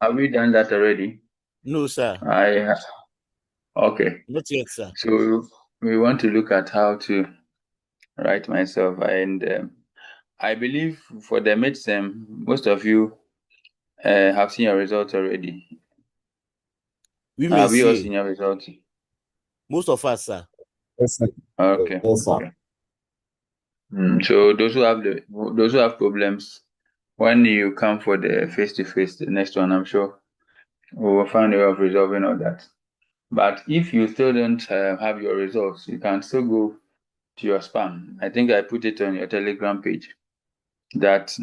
Have we done that already? No, sir. Okay. Not yet, sir. So we want to look at how to write myself, and I believe for the midterm, most of you have seen your results already. We may Have you all see. seen your results? Most of us, sir. Yes, sir. Okay. Yes, sir. Okay. So those who have problems, when you come for the face to face, the next one, I'm sure we will find a way of resolving all that. But if you still don't have your results, you can still go to your spam. I think I put it on your Telegram page that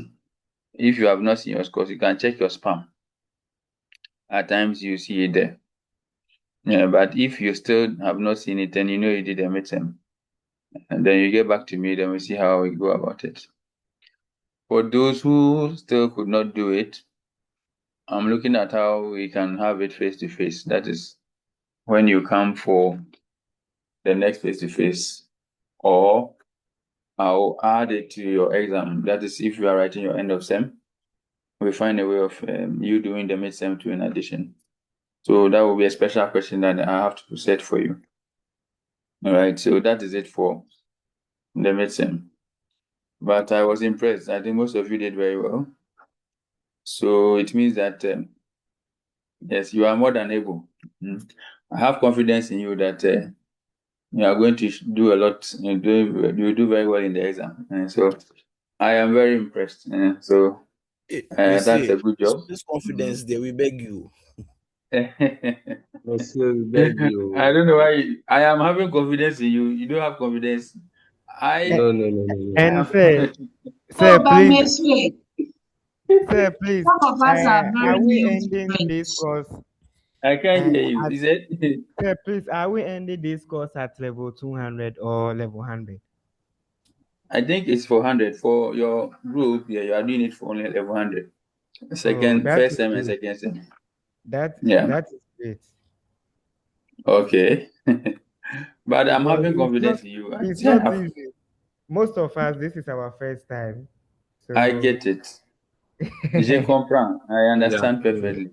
if you have not seen your scores, you can check your spam. At times you see it there. Yeah, but if you still have not seen it and you know you did a midterm, and then you get back to me, then we see how we go about it. For those who still could not do it, I'm looking at how we can have it face to face. That is when you come for the next face to face, or I'll add it to your exam. That is if you are writing your end of sem, we find a way of you doing the mid-sem too in addition. So that will be a special question that I have to set for you. All right, so that is it for the mid-sem. But I was impressed. I think most of you did very well. So it means that yes, you are more than able. I have confidence in you that you are going to do a lot. You do very well in the exam. So I am very impressed. So We that's see. a good job. This confidence there, we beg you. Monsieur, we beg I you. don't know why I am having confidence in you. You don't have confidence. I No, no, no, no, no. I And have. sir, Oh, but please, Monsieur, please, some of us are are very we new to ending this French. course? I can't hear you. At, Is it? sir, please, are we ending this course at level 200 or level 100? I think it's 400 for your group. Yeah, you are doing it for only 1100. Oh, that First is sem and great. second sem. That Yeah. that is great. Okay. But I'm Because having confidence in you. it's not easy. Most of us, this is our first time. I So get it. Je comprends. I Yeah. understand perfectly.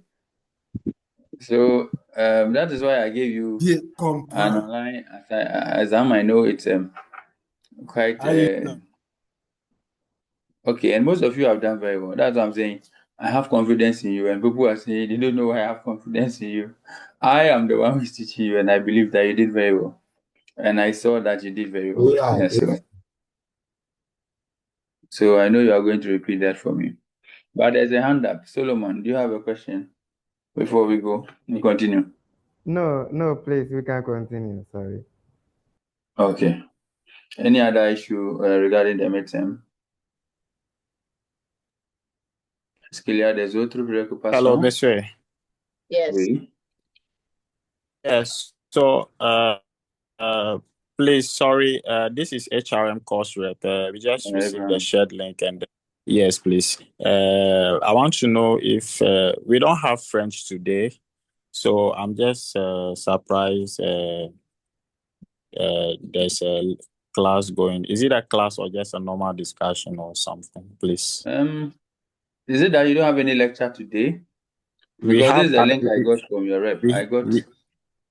So that is why I gave you Je an comprends. online exam. I know it's quite okay, and most of you have done very well. That's what I'm saying. I have confidence in you, and people are saying they don't know why I have confidence in you. I am the one who is teaching you, and I believe that you did very well. And I saw that you did very well. Yeah. Yeah, so I know you are going to repeat that for me. But there's a hand up. Solomon, do you have a question before we go? We continue. no, please, we can continue. Sorry. Okay. Any other issue regarding the midterm? Est-ce qu'il y a des autres Hello, préoccupations? monsieur. Yes. Oui. Yes. So, please, sorry, this is HRM course rep. We just received the shared link, and yes, please. I want to know if we don't have French today, so I'm just surprised. There's a class going. Is it a class or just a normal discussion or something, please? Is it that you don't have any lecture today? We Because this have is the link I got from your rep.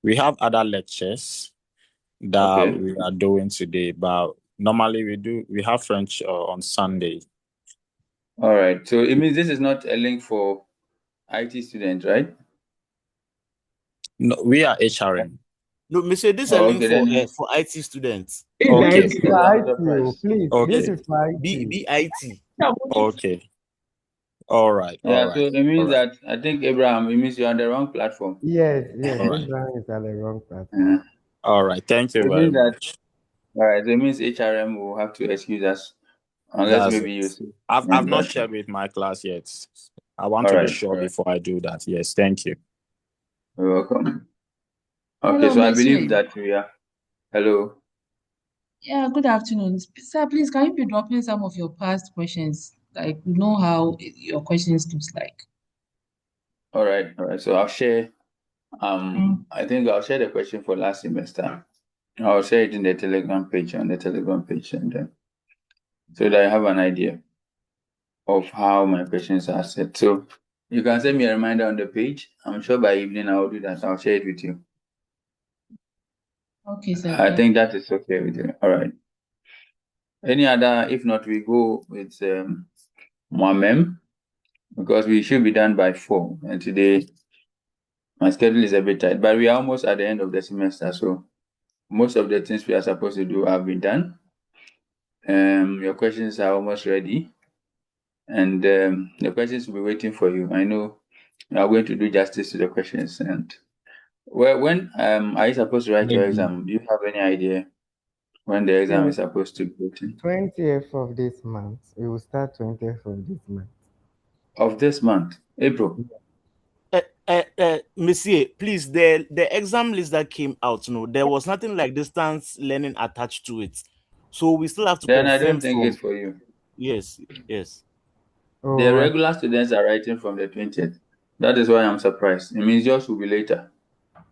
we have other lectures that Okay. we are doing today, but normally we have French on Sunday. All right. So it means this is not a link for IT students, right? No, we are HRM. No, Monsieur, this is a link Okay, then for IT students. Okay. This is for I'm IT, surprised. please. Okay. This is for IT. BIT. Okay. All right. Yeah, All so right. it means All right. that I think Abraham, it means you're on the wrong platform. Yes, All right. Abraham is at the wrong platform. All right. Thank you It very means that much. all right, so it means HRM will have to excuse us unless That's maybe it. you see. I've not shared with my class yet. I want All to be right, sure all right. before I do that. Yes. Thank you. You're welcome. Okay, Hello, so I believe Monsieur. that we are hello. Yeah, good afternoon. Sir, please, can you be dropping some of your past questions? Like, we know how your questions looks like. All right, all right. So I'll share Mm. I think I'll share the question for last semester. I'll share it in the Telegram page and then so that I have an idea of how my questions are set. So You can send me a reminder on the page. I'm sure by evening I will do that. I'll share it with you. Okay, sir. I think that is okay with you. All right. Any other? If not, we go with Mohammed, because we should be done by 4. And today my schedule is a bit tight, but we are almost at the end of the semester, so most of the things we are supposed to do have been done. Your questions are almost ready, and the questions will be waiting for you. I know you are going to do justice to the questions. And when are you supposed to write your exam? Do you have any idea when the exam is supposed to be written? 20th of this month. We will start 20th of this month. Of this month, April. Monsieur, please, the exam list that came out, there was nothing like distance learning attached to it. So we still have to Then I confirm don't think it's for you. Yes. The regular students are writing from the 20th. That is why I'm surprised. It means yours will be later.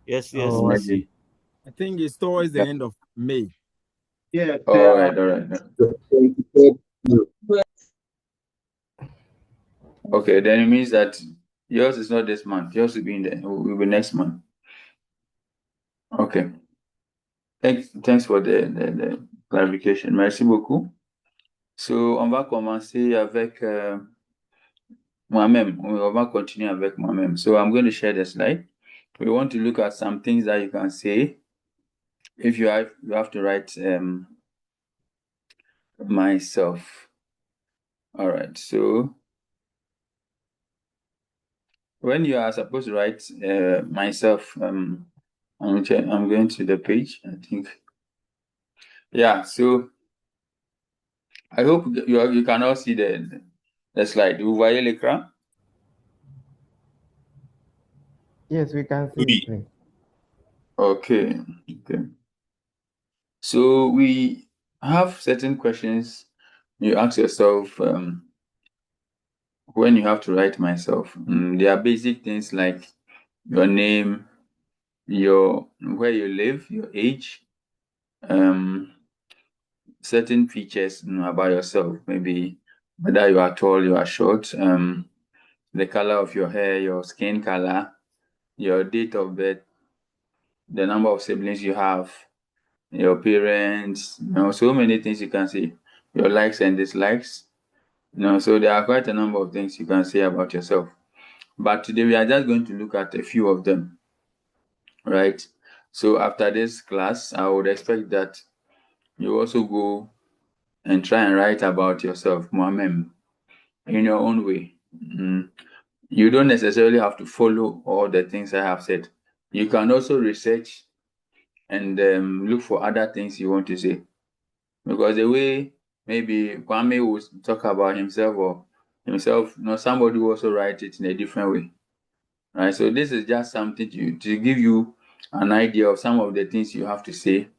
Yes, Maybe. I think it's towards the end of May. Yeah. All right. Okay, then it means that yours is not this month. Yours will be will be next month. Okay. Thanks for the clarification. Merci beaucoup. So, on va commencer avec moi-même. On va continuer avec moi-même. So, I'm going to share the slide. We want to look at some things that you can say. If you have to write myself. All right. So, when you are supposed to write myself, I'm going to the page, I think. Yeah, so I hope you can all see the slide. Vous voyez l'écran? Yes, we can see it. Okay. So we have certain questions you ask yourself when you have to write myself. There are basic things like your name, where you live, your age, certain features about yourself, maybe whether you are tall, you are short, the color of your hair, your skin color, your date of birth, the number of siblings you have, your parents, so many things you can say, your likes and dislikes. So there are quite a number of things you can say about yourself. But today we are just going to look at a few of them, right? So after this class, I would expect that you also go and try and write about yourself, Mohammed, in your own way. You don't necessarily have to follow all the things I have said. You can also research and look for other things you want to say. Because the way maybe Kwame will talk about himself, somebody will also write it in a different way. Right? So this is just something to give you an idea of some of the things you have to say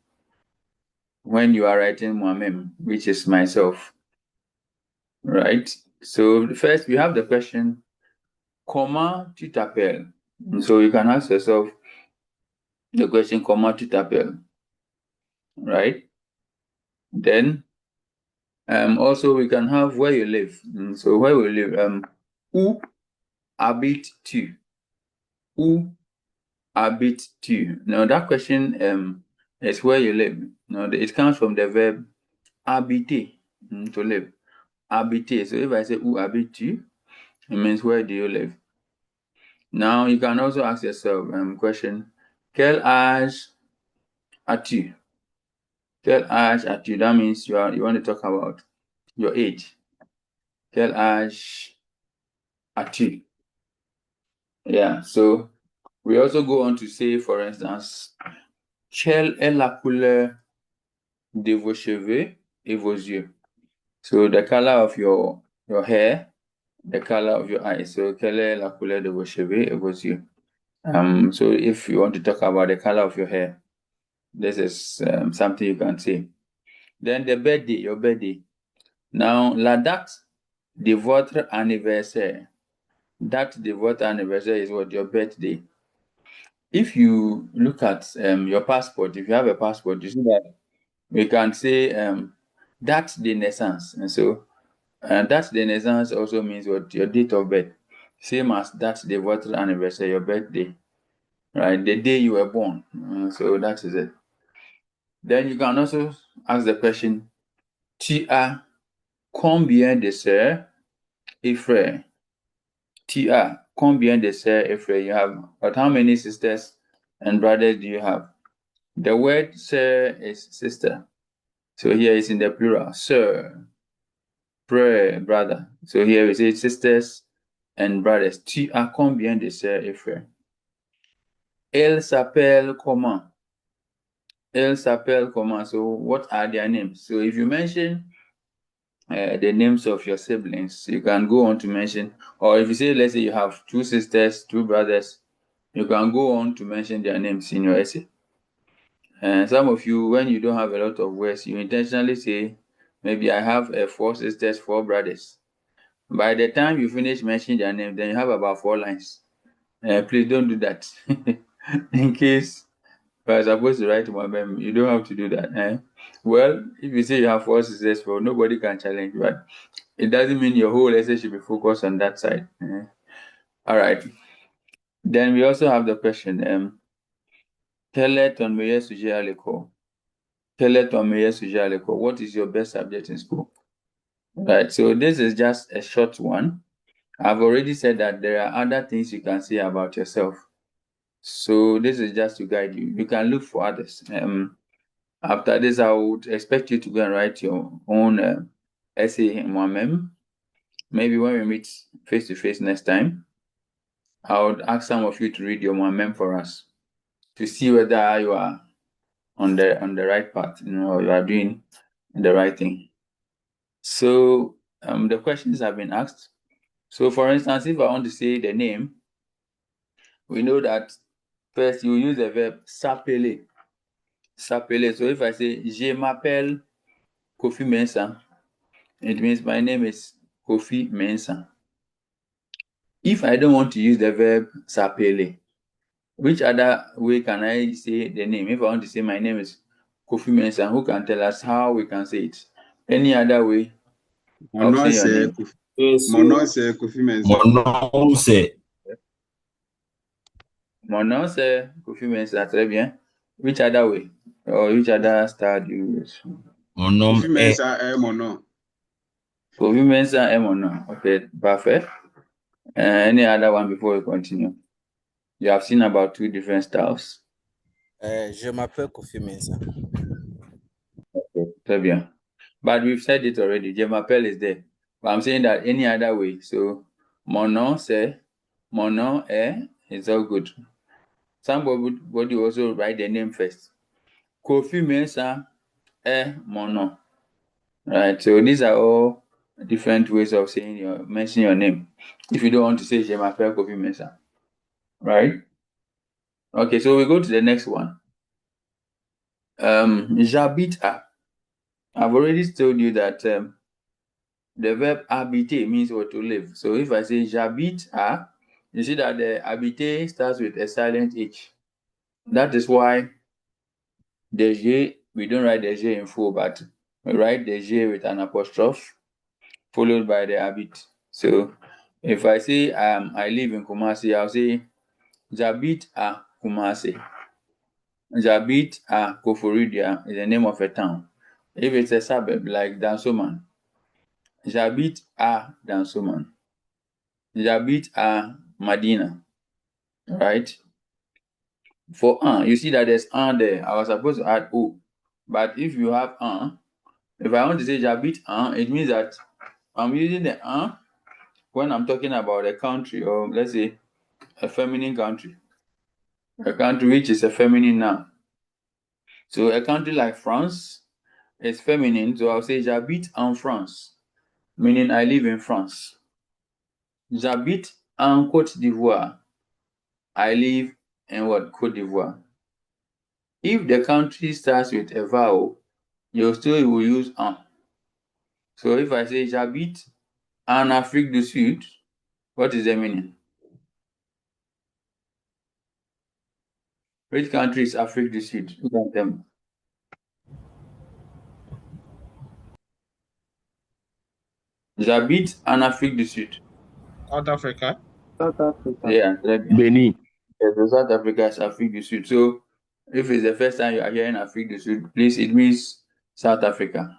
when you are writing Mohammed, which is myself. Right? So first we have the question, comment tu t'appelles? So you can ask yourself the question, comment tu t'appelles? Right? Then also we can have where you live. So where we live, où habites-tu? Où habites-tu? Now that question is where you live. It comes from the verb habiter, to live. Habiter. So if I say où habites-tu, it means where do you live? Now you can also ask yourself question, quel âge as-tu? Quel âge as-tu? That means you want to talk about your age. Quel âge as-tu? Yeah, so we also go on to say, for instance, quelle est la couleur de vos cheveux et vos yeux? So the color of your hair, the color of your eyes. So quelle est la couleur de vos cheveux et vos yeux? So if you want to talk about the color of your hair, this is something you can say. Then the birthday, your birthday. Now, la date de votre anniversaire. Date de votre anniversaire is what? Your birthday. If you look at your passport, if you have a passport, you see that we can say date de naissance. And so date de naissance also means what? Your date of birth. Same as that day, votre anniversary, your birthday, right? The day you were born. So that is it. Then you can also ask the question, tu as combien de sœurs et frères? Tu as combien de sœurs et frères you have? But how many sisters and brothers do you have? The word sœur is sister. So here it's in the plural, sœur, frère, brother. So here we say sisters and brothers. Tu as combien de sœurs et frères? Elle s'appelle comment? Elle s'appelle comment? So what are their names? So if you mention the names of your siblings, you can go on to mention, or if you say, let's say you have 2 sisters, 2 brothers, you can go on to mention their names in your essay. And some of you, when you don't have a lot of words, you intentionally say, maybe I have 4 sisters, 4 brothers. By the time you finish mentioning their name, then you have about 4 lines. Please don't do that. In case you are supposed to write one mem, you don't have to do that. Well, if you say you have 4 sisters, well, nobody can challenge you. But it doesn't mean your whole essay should be focused on that side. All right. Then we also have the question. Quel est ton meilleur sujet à l'école? Quel est ton meilleur sujet à l'école? What is your best subject in school? Right. So this is just a short one. I've already said that there are other things you can say about yourself. So this is just to guide you. You can look for others. After this, I would expect you to go and write your own essay in one mem. Maybe when we meet face to face next time, I would ask some of you to read your one mem for us to see whether you are on the right path, or you are doing the right thing. So the questions have been asked. So for instance, if I want to say the name, we know that first you use the verb s'appeler. S'appeler. So if I say je m'appelle Kofi Mensah, it means my name is Kofi Mensah. If I don't want to use the verb s'appeler, which other way can I say the name? If I want to say my name is Kofi Mensah, who can tell us how we can say it? Any other way of saying your name? Mon nom c'est Kofi Mensah. Mon nom c'est Kofi Mensah, très bien. Which other way? Or which other style do you use? Mon nom Kofi Mensah est mon nom. Kofi Mensah est mon nom. Okay, perfect. Any other one before we continue? You have seen about 2 different styles. Je m'appelle Kofi Mensah. Okay, très bien. But we've said it already. Je m'appelle is there. But I'm saying that any other way. So, mon nom c'est, mon nom est, it's all good. Somebody also write the name first. Kofi Mensah est mon nom. Right. So these are all different ways of saying mentioning your name. If you don't want to say Je m'appelle Kofi Mensah. Right? Okay, so we go to the next one. J'habite à. I've already told you that the verb habiter means what to live. So if I say j'habite à, you see that the habiter starts with a silent H. That is why the J, we don't write the J in full, but we write the J with an apostrophe followed by the habit. So if I say I live in Kumasi, I'll say j'habite à Kumasi. J'habite à Koforidia is the name of a town. If it's a suburb like Dansoman, j'habite à Dansoman. J'habite à Medina. Right? For you see that there's there. I was supposed to add O. But if you have if I want to say j'habite it means that I'm using the when I'm talking about a country, or let's say a feminine country. A country which is a feminine noun. So a country like France is feminine, so I'll say j'habite en France, meaning I live in France. J'habite en Côte d'Ivoire. I live in what? Côte d'Ivoire. If the country starts with a vowel, you will use en. So if I say j'habite en Afrique du Sud, what is the meaning? Which country is Afrique du Sud? Who can tell me? J'habite en Afrique du Sud. South Africa. South Africa. Yeah, Benin. yes, so South Africa is Afrique du Sud. So if it's the first time you are hearing Afrique du Sud, please, it means South Africa.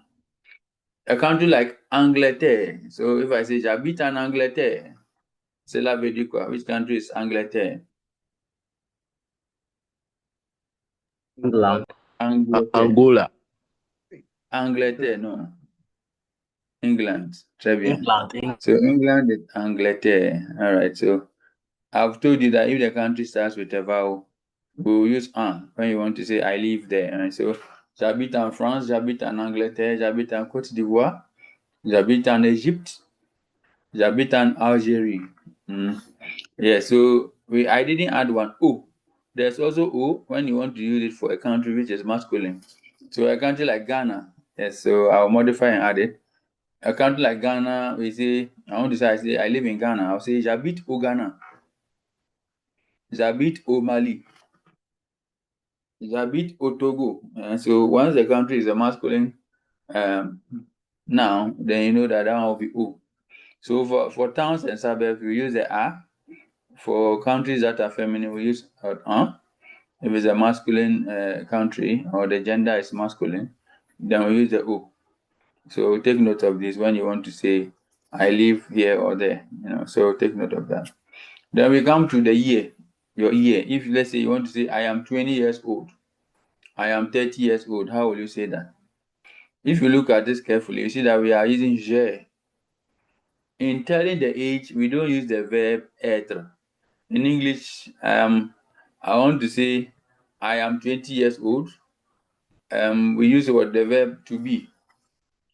A country like Angleterre. So if I say j'habite en Angleterre, cela veut dire quoi? Which country is Angleterre? England. Angleterre. Angola. Angleterre, no. England. Très bien. England. So England is Angleterre. All right. So I've told you that if the country starts with a vowel, we'll use un when you want to say I live there. And so j'habite en France, j'habite en Angleterre, j'habite en Côte d'Ivoire, j'habite en Égypte, j'habite en Algérie. Yeah, so I didn't add one O. There's also O when you want to use it for a country which is masculine. So a country like Ghana, yes, so I'll modify and add it. A country like Ghana, we say, I say I live in Ghana, I'll say j'habite au Ghana. J'habite au Mali. J'habite au Togo. So once the country is a masculine noun, then you know that one will be O. So for towns and suburbs, we use the A. For countries that are feminine, we use un. If it's a masculine country or the gender is masculine, then we use the O. So take note of this when you want to say, I live here or there. So take note of that. Then we come to the year, your year. If let's say you want to say, I am 20 years old, I am 30 years old, how will you say that? If you look at this carefully, you see that we are using je. In telling the age, we don't use the verb être. In English, I want to say, I am 20 years old. We use the verb to be.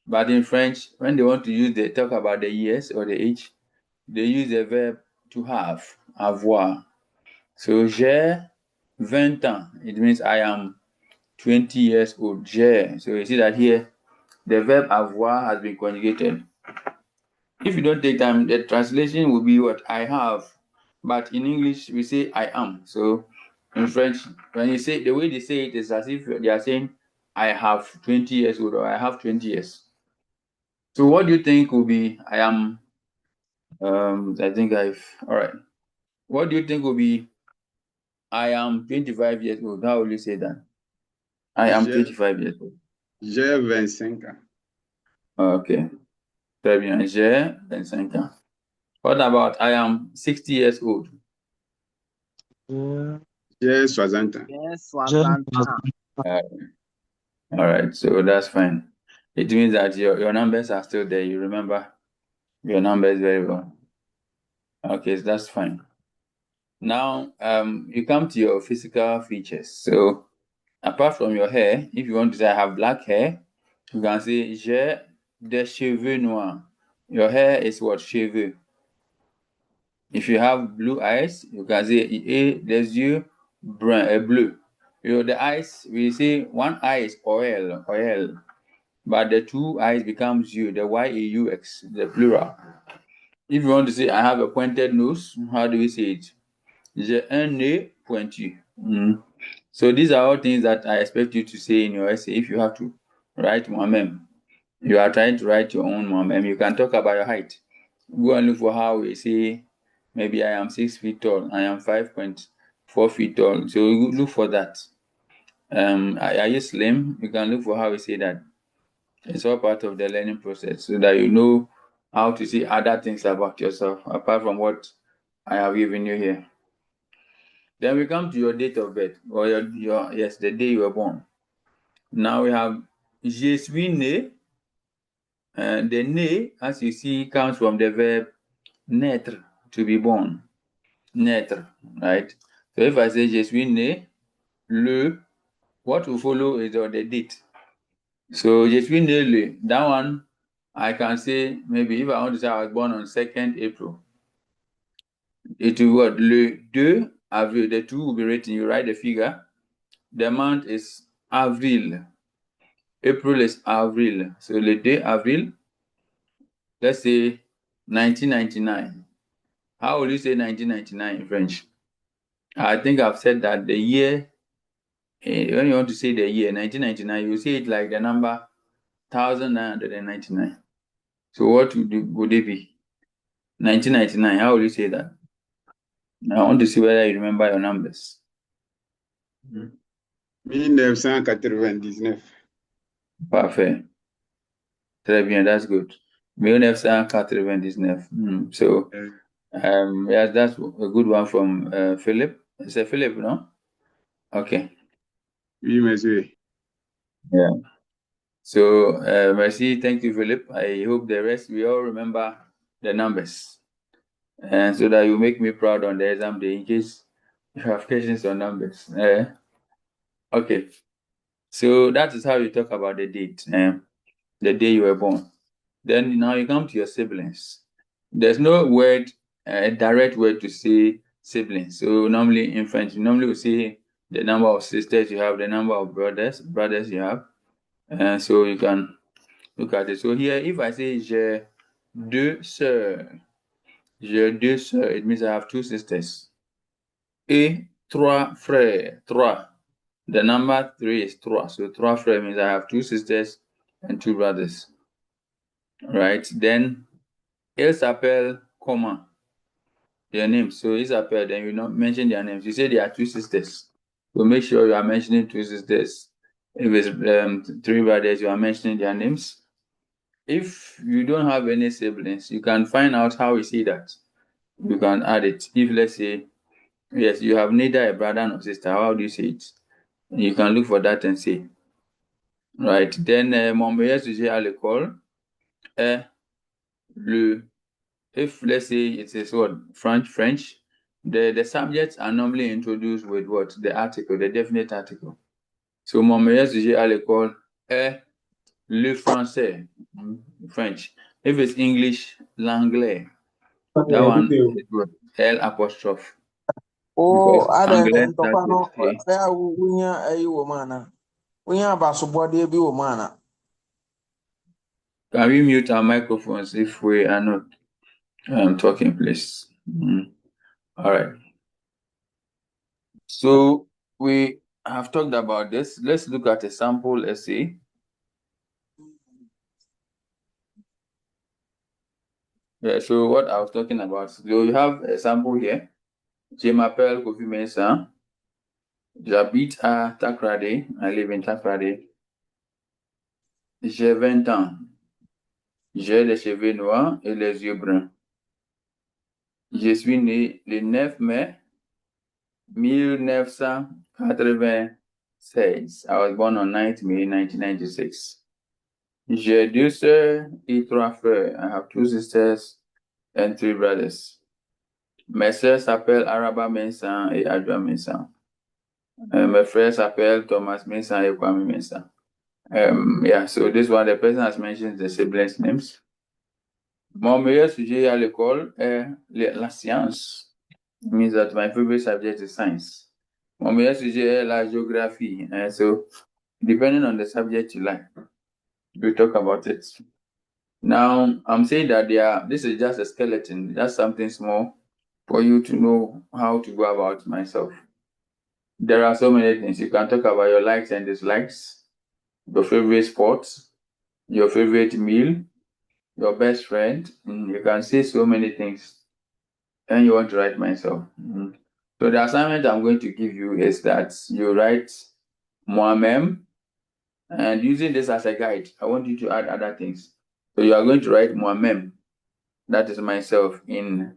But in French, when they want to talk about the years or the age, they use the verb to have, avoir. So, j'ai 20 ans. It means I am 20 years old. J'ai. So you see that here, the verb avoir has been conjugated. If you don't take time, the translation will be what I have. But in English, we say I am. So in French, when you say the way they say it is as if they are saying I have 20 years old or I have 20 years. So what do you think will be I am? I think all right. What do you think will be I am 25 years old? How will you say that? I am 25 years old. J'ai 25 ans. Okay. Très bien. J'ai 25 ans. What about I am 60 years old? J'ai 60 ans. Yes, 60 ans. All right, so that's fine. It means that your numbers are still there. You remember your numbers very well. Okay, so that's fine. Now, you come to your physical features. So, apart from your hair, if you want to say I have black hair, you can say j'ai des cheveux noirs. Your hair is what? Cheveux. If you have blue eyes, you can say des yeux bleu. The eyes, we say one eye is oil. But the two eyes becomes you, the Y-A-U-X, the plural. If you want to say I have a pointed nose, how do we say it? J'ai un nez pointu. So these are all things that I expect you to say in your essay. If you have to write Mohammed, you are trying to write your own Mohammed, you can talk about your height. Go and look for how we say, maybe I am 6 feet tall, I am 5.4 feet tall. So look for that. Are you slim? You can look for how we say that. It's all part of the learning process so that you know how to see other things about yourself apart from what I have given you here. Then we come to your date of birth or the day you were born. Now we have je suis né. The né, as you see, comes from the verb naître, to be born. Naître, right? So if I say je suis né, what will follow is the date. So je suis né le. That one, I can say, maybe if I want to say I was born on 2nd April, it will what? Le 2 avril. The 2 will be written. You write the figure. The month is avril. April is avril. So le 2 avril, let's say 1999. How will you say 1999 in French? I think I've said that the year, when you want to say the year, 1999, you say it like the number 1999. So what would it be? 1999, how will you say that? I want to see whether you remember your numbers. 1999. Parfait. Très bien, that's good. 1999. So, yes, that's a good one from Philip. It's a Philip, no? Okay. Oui, monsieur. Yeah. So, merci. Thank you, Philip. I hope the rest, we all remember the numbers. And so that you make me proud on the exam day in case you have questions on numbers. Okay. So that is how you talk about the date, the day you were born. Then now you come to your siblings. There's no word, a direct word to say siblings. So normally in French, you normally will say the number of sisters you have, the number of brothers you have. And so you can look at it. So here, if I say j'ai deux sœurs, it means I have two sisters. Et trois frères, trois. The number 3 is trois. So trois frères means I have two sisters and two brothers. Right? Then, ils s'appellent comment? Their names. So ils s'appellent, then you not mention their names. You say they are two sisters. So make sure you are mentioning two sisters. If it's three brothers, you are mentioning their names. If you don't have any siblings, you can find out how you see that. You can add it. If let's say, yes, you have neither a brother nor sister, how do you say it? You can look for that and say. Right. Then, mon meilleur sujet à l'école est if let's say it is what French, the subjects are normally introduced with what? The article, the definite article. So, mon meilleur sujet à l'école est le français, French. If it's English, l'anglais. That one is what? L apostrophe. Oh, Because ada anglais starts ntɔkwa with no A. sɛ wonya ayi wɔ mu ana wonya abasobɔdeɛ bi wɔ mu ana. Can we mute our microphones if we are not talking, please? All right. So we have talked about this. Let's look at a sample essay. Yeah, so what I was talking about. So you have a sample here. Je m'appelle Kofi Mensah. J'habite à Takrady. I live in Takrady. J'ai 20 ans. J'ai les cheveux noirs et les yeux bruns. Je suis né le 9 mai 1996. I was born on 9th May 1996. J'ai deux sœurs et trois frères. I have two sisters and three brothers. Mes sœurs s'appellent Araba Mensah et Adwa Mensah. Mes frères s'appellent Thomas Mensah et Kwame Mensah. Yeah, so this one, the person has mentioned the siblings' names. Mon meilleur sujet à l'école est la science. It means that my favorite subject is science. Mon meilleur sujet est la géographie. So, depending on the subject you like, we talk about it. Now, I'm saying that this is just a skeleton, just something small for you to know how to go about myself. There are so many things. You can talk about your likes and dislikes, your favorite sports, your favorite meal, your best friend. You can say so many things. And you want to write myself. So the assignment I'm going to give you is that you write moi-même, and using this as a guide, I want you to add other things. So you are going to write moi-même, that is myself, in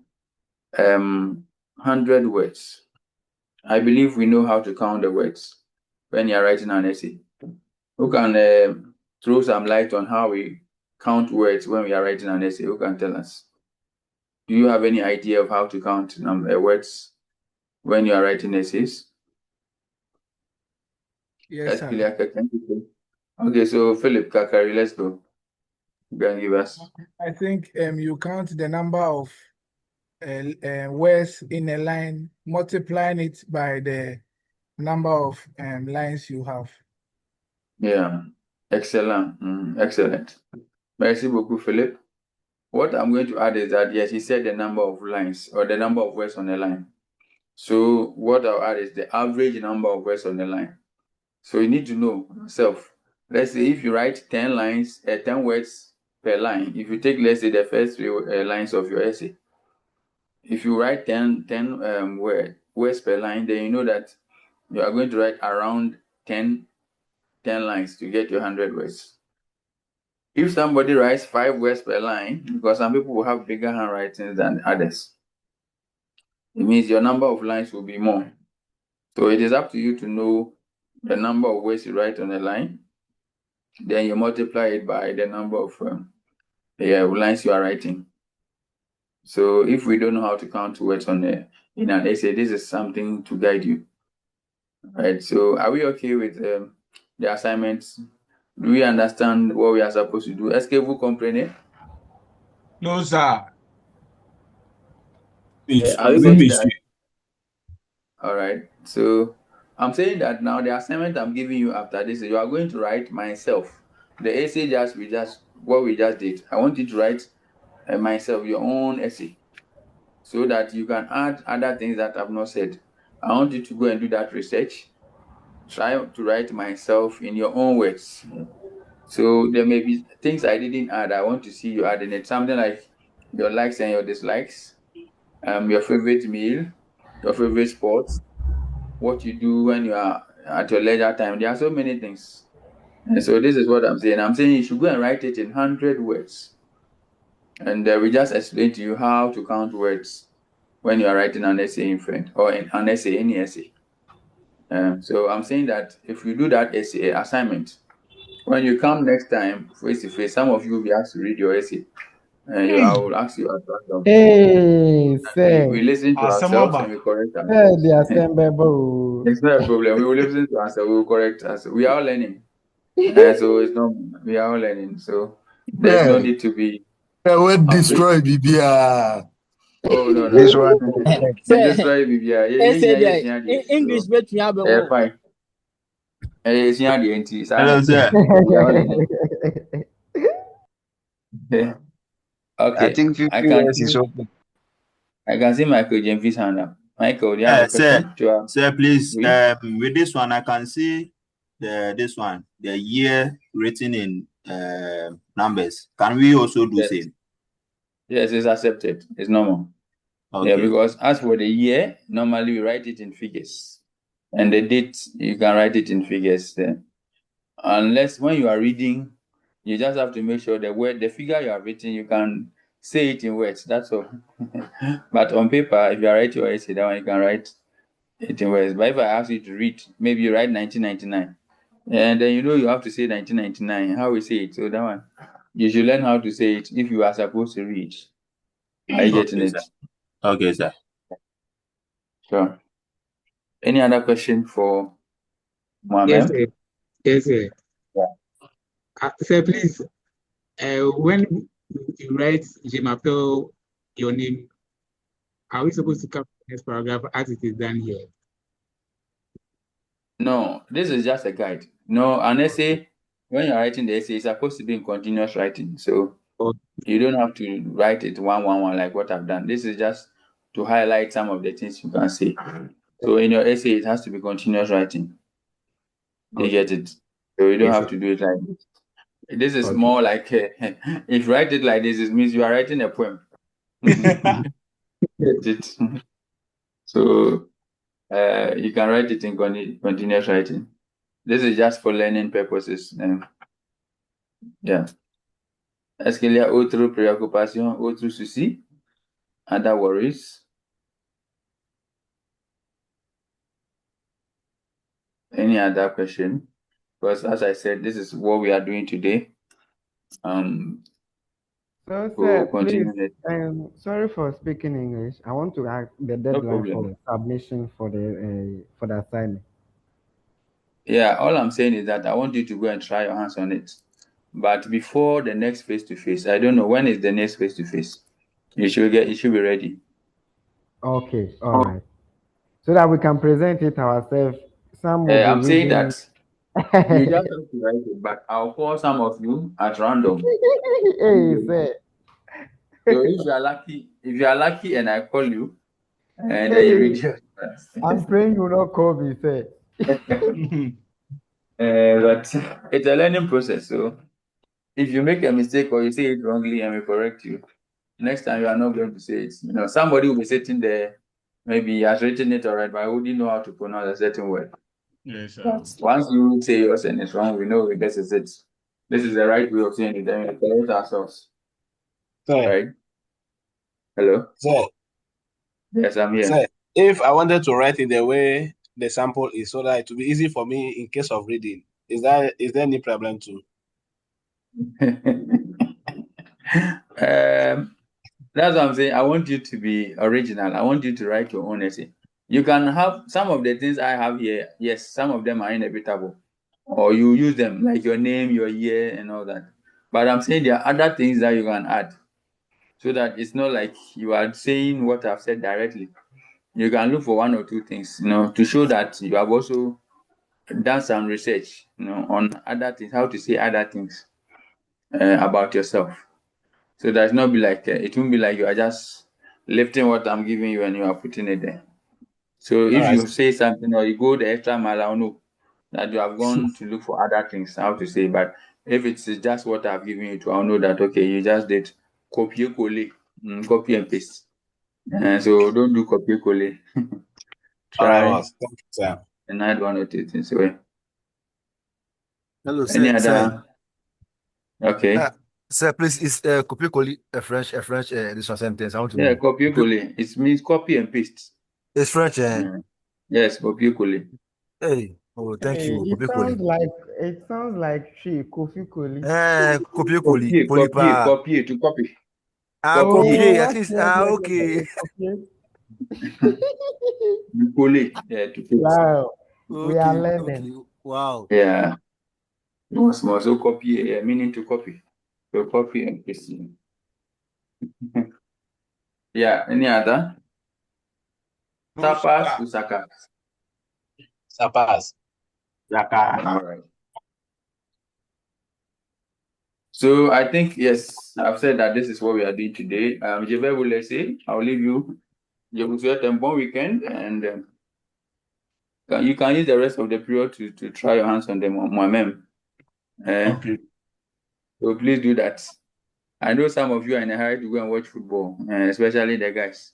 100 words. I believe we know how to count the words when you're writing an essay. Who can throw some light on how we count words when we are writing an essay? Who can tell us? Do you have any idea of how to count words when you are writing essays? Yes, sir. Okay, so Philip Kakari, let's go. You can give us. I think you count the number of words in a line, multiplying it by the number of lines you have. Yeah, excellent. Excellent. Merci beaucoup, Philip. What I'm going to add is that, yes, he said the number of lines or the number of words on a line. So what I'll add is the average number of words on the line. So you need to know yourself. Let's say if you write 10 lines, 10 words per line, if you take, let's say, the first 3 lines of your essay, if you write 10 words per line, then you know that you are going to write around 10 lines to get your 100 words. If somebody writes 5 words per line, because some people will have bigger handwritings than others, it means your number of lines will be more. So it is up to you to know the number of words you write on a line. Then you multiply it by the number of lines you are writing. So if we don't know how to count words in an essay, this is something to guide you. Right. So are we okay with the assignments? Do we understand what we are supposed to do? Est-ce que vous comprenez? No, sir. All right. So I'm saying that now the assignment I'm giving you after this, you are going to write myself. The essay what we just did. I want you to write myself, your own essay, so that you can add other things that I've not said. I want you to go and do that research. Try to write myself in your own words. So there may be things I didn't add. I want to see you adding it. Something like your likes and your dislikes, your favorite meal, your favorite sports, what you do when you are at your leisure time. There are so many things. And so this is what I'm saying. I'm saying you should go and write it in 100 words. And we just explain to you how to count words when you are writing an essay in French or an essay, any essay. So I'm saying that if you do that essay assignment, when you come next time face to face, some of you will be asked to read your essay. And I will ask you at random. Hey, sir. We listen to ourselves and we correct Sir, ourselves. they are assemblable. It's not a problem. We will listen to ourselves. We will correct ourselves. We are all learning. So it's not. We are all learning. So there's no need to be. Will destroy BBR. Oh no. This one. Destroy BBR. English bet me abo. Fine. It's not the NT. Hello, sir. We are all learning. Okay. I think 50 years is open. I can see Michael James' hand up. Michael, do you have a question? Sir, please. With this one, I can see this one, the year written in numbers. Can we also do same? Yes, it's accepted. It's normal. Okay. Yeah, because as for the year, normally we write it in figures, and the date you can write it in figures. Unless when you are reading, you just have to make sure the figure you have written, you can say it in words. That's all. But on paper, if you write your essay, that one you can write it in words. But if I ask you to read, maybe you write 1999, and then you have to say 1999. How we say it? So that one, you should learn how to say it if you are supposed to read. Are you getting it? Okay, sir. Sure. Any other question for Mohammed? Yes, sir. Yes, sir. Yeah. Sir, please, when you write Je m'appelle your name, are we supposed to cover the next paragraph as it is done here? No, this is just a guide. No, an essay, when you're writing the essay, it's supposed to be in continuous writing. So you don't have to write it one like what I've done. This is just to highlight some of the things you can say. So in your essay, it has to be continuous writing. You get it? So you don't have to do it like this. This is more like, if you write it like this, it means you are writing a poem. Get it? So you can write it in continuous writing. This is just for learning purposes. Yeah. Est-ce qu'il y a autre préoccupation, autre souci? Other worries? Any other question? Because as I said, this is what we are doing today. So, we'll sir, please, sorry for speaking English. I want to ask the deadline for submission for the assignment. Yeah, all I'm saying is that I want you to go and try your hands on it. But before the next face-to-face, I don't know, when is the next face-to-face? You should be ready. Okay, all right. So that we can present it ourselves. I'm saying that you just have to write it, but I'll call some of you at random. Hey, sir. So if you are lucky and I call you, and then you read your I'm praying you will not call me, sir. But it's a learning process. So if you make a mistake or you say it wrongly and we correct you, next time you are not going to say it. You know, somebody will be sitting there, maybe he has written it alright, but I wouldn't know how to pronounce a certain word. Yes, sir. But once you say yours and it's wrong, we know this is it. This is the right way of saying it. Then we correct ourselves. Sir, Right? Hello? sir, Yes, I'm here. sir, if I wanted to write in the way the sample is so that it will be easy for me in case of reading, is there any problem too? That's what I'm saying. I want you to be original. I want you to write your own essay. You can have some of the things I have here. Yes, some of them are inevitable. Or you use them, like your name, your year, and all that. But I'm saying there are other things that you can add. So that it's not like you are saying what I've said directly. You can look for one or two things, to show that you have also done some research, on other things, how to say other things about yourself. So that's not be like it won't be like you are just lifting what I'm giving you and you are putting it there. So if you say something or you go the extra mile, I'll know that you have gone to look for other things, how to say. But if it's just what I've given you to, I'll know that okay, you just did copy copy and paste. So don't do copy colle. Try and add one or two things away. Hello, Any sir. other? Okay. Sir, please, is copy colle a French this one sentence? I want to know. Yeah, copy colle. It means copy and paste. It's French, Yes, copy colle. Hey, thank you. It sounds like tree, coffee coli. Copy colle. Copy to copy. Copy. I think okay. Colle. Yeah, to paste. Wow. We are learning. Okay. Wow. Yeah. Once more, so copy, meaning to copy. So copy and paste. Yeah, any other? Tapas to Sakas. Sapas. All right. So I think, yes, I've said that this is what we are doing today. Je vais vous laisser. I'll leave you. Je vous souhaite un bon weekend, and you can use the rest of the period to try your hands on them moi-même. Okay. So please do that. I know some of you are in a hurry to go and watch football, especially the guys.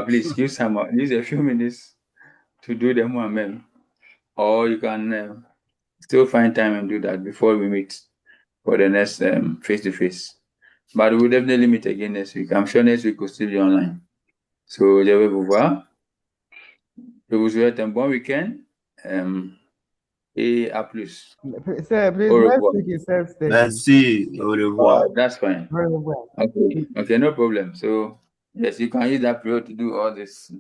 Please use a few minutes to do them moi-même. Or you can still find time and do that before we meet for the next face-to-face. But we'll definitely meet again next week. I'm sure next week we'll still be online. So, je vais vous voir. Je vous souhaite un bon week-end. Et à plus. Sir, please, next week is self-study. Merci. Au revoir. That's fine. Au revoir. Okay, no problem. So, yes, you can use that period to do all this.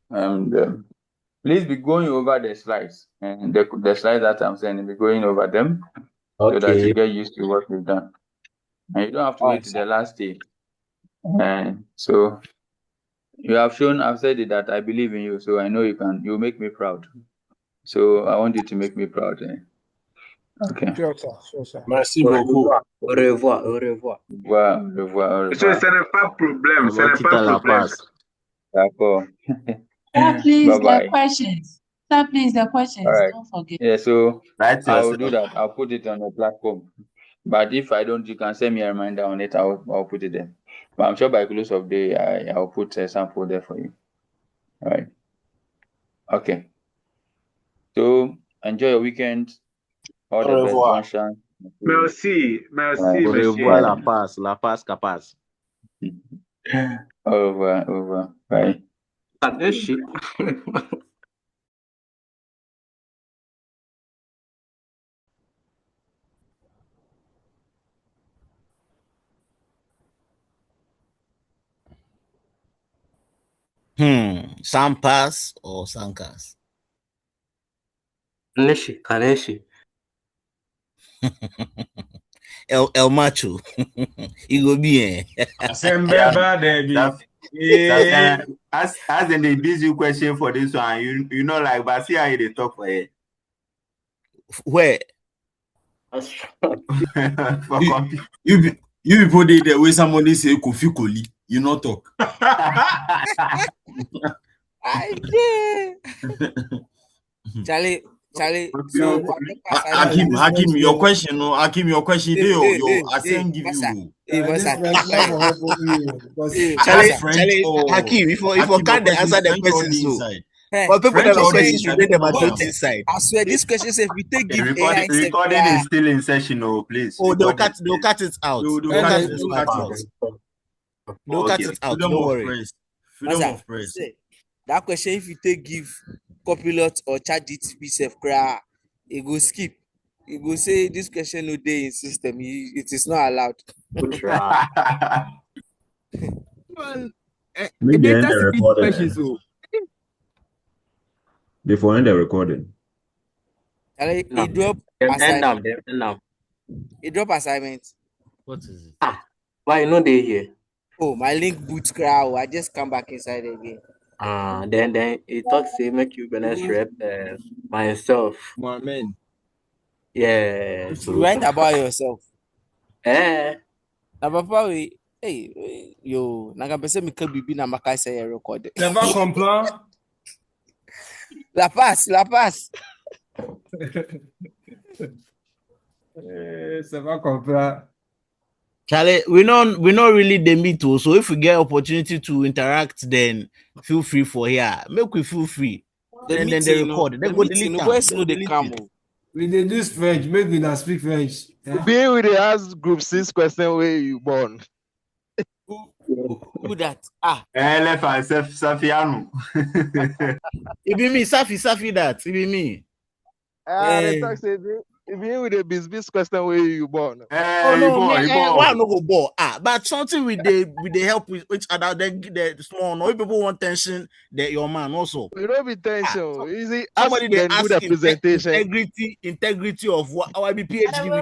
And please be going over the slides. And the slides that I'm sending, be going over them so that you get used to what we've done. And you don't have to wait till the last day. And so you have shown, I've said it, that I believe in you, so I know you'll make me proud. So I want you to make me proud. Okay. Sure, sir. Merci beaucoup. Au revoir. Au revoir. Au revoir. So, ce n'est pas problème. Ce n'est pas problème. D'accord. Sir, please, Bye-bye. the questions. Sir, please, the questions. All right. Don't forget. Yeah, so I'll Right. do that. I'll put it on the platform. But if I don't, you can send me a reminder on it. I'll put it there. But I'm sure by close of day, I'll put a sample there for you. All right. Okay. So enjoy your weekend. All the best. Bon chance. Merci. Au revoir, la paz capaz. Au revoir. Bye. Sampas or Sankas? Kaneshi. El Macho. He go be As in the busy question for this one, you know, like, but see how they talk for it. Where? You people did the way somebody say Kofi Koli, you not talk. I did. Charlie, Charlie, so Hakim, your question, no, Hakim, your question, I send give you. This French love will help you because Charlie, Hakim, if you can't answer the question, so. But people that are questions should read them at both inside. I swear, this question says if we take give Recording, AI recording is still in session, please. Oh, they'll cut it out. They'll cut it out. They'll cut it out. Don't worry. Freedom of press. That question, if you take give Copilot or ChatGPT self cry, it go skip. It go say this question no day in system. It is not allowed. Well, Make the end data the security recording. questions. So Before end the recording. It drop assignment. It drop assignment. What is it? Why you know they here? Oh, my link boot crowd. I just come back inside again. Then he talks say make you balance rep myself. my man. Yeah. You write about yourself. Eh. Na papa we hey yo naga pese me can bibi na maka say record. Never complain. La passe. Ça va comprendre. Charlie, we not really the meet too. So if we get opportunity to interact, then feel free for here. Make we feel free. Then they record. Then go delete them. Where's no they come? We dey do French. Make we not speak French. Being with the ask group 6 question where you born. Who that? Safiano. It be me, Safi that. It be me. They talk say being with the business question where you born. Oh no, why no go ball? But something with they help with each other. Then the small. No, if people want tension, that your man also. We don't be tension. Easy. Somebody they ask ask the presentation. integrity of what our PhD video.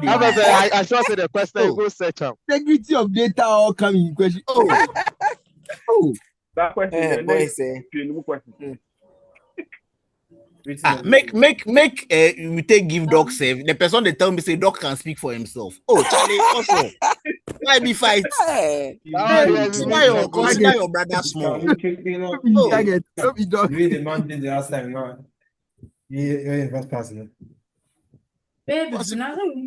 I sure say the question you go search them. Integrity of data all coming in question. Oh. That question. Boy say. Make we take give doc save. The person they tell me say doc can speak for himself. Oh, Charlie, also why be fight? Consider your brother small. Don't be dog. We demanded the last time now. Yeah, first class. Baby,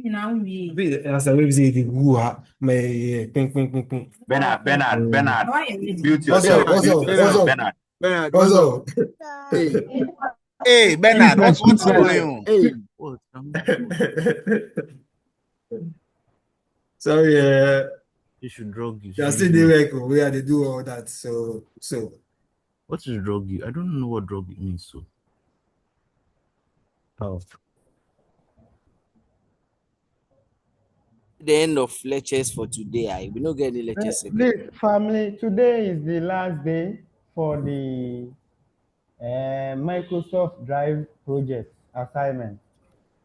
now we. As a web say the who may ping. Bernard. Mute yourself. Bernard. Hey, Bernard, what's going on? Hey. Sorry, you should drug you. Just still the work where they do all that. So. What is drug you? I don't know what drug it means. So. How? The end of lectures for today. We don't get any lectures again. Please, family, today is the last day for the Microsoft Drive project assignment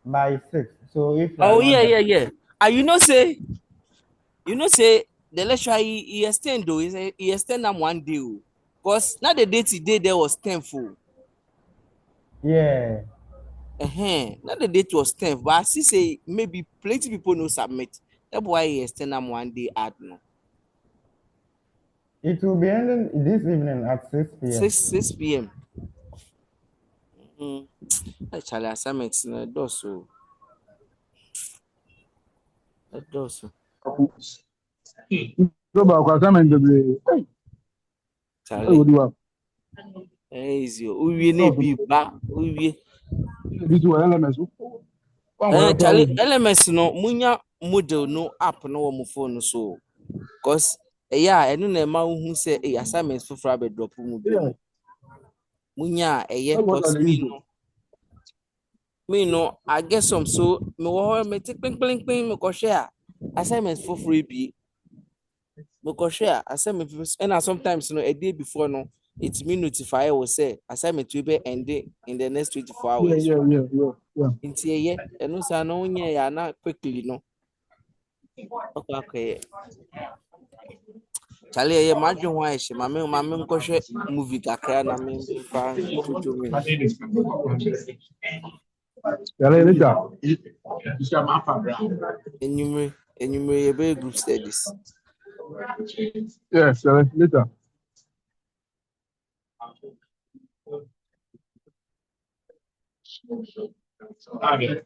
by 6. So if yeah. And you know say the lecture he extend though. He extend them 1 day. Because now the date today there was 10th. Yeah. Now the date was 10th, but I see say maybe plenty people no submit. That's why he extend them 1 day add no. It will be ending this evening at 6 p.m. 6 p.m. Actually, assignments na Adorsu. Go back assignment the Charlie. Easy. We need be back. We this one LMS. Charlie, LMS no munya model no app no on phone so. Cause I don't know who say assignments for free drop munya cause me no I get some so me take ping me go share assignments for free be me go share assignment and sometimes a day before no it's me notify will say assignment will be ending in the next 24 hours. Yeah. Into and no say no ya na quickly no. Okay. Charlie, imagine why she mama go share movie kakra na me fa to me. Enumerate group studies. Yes, later. Okay.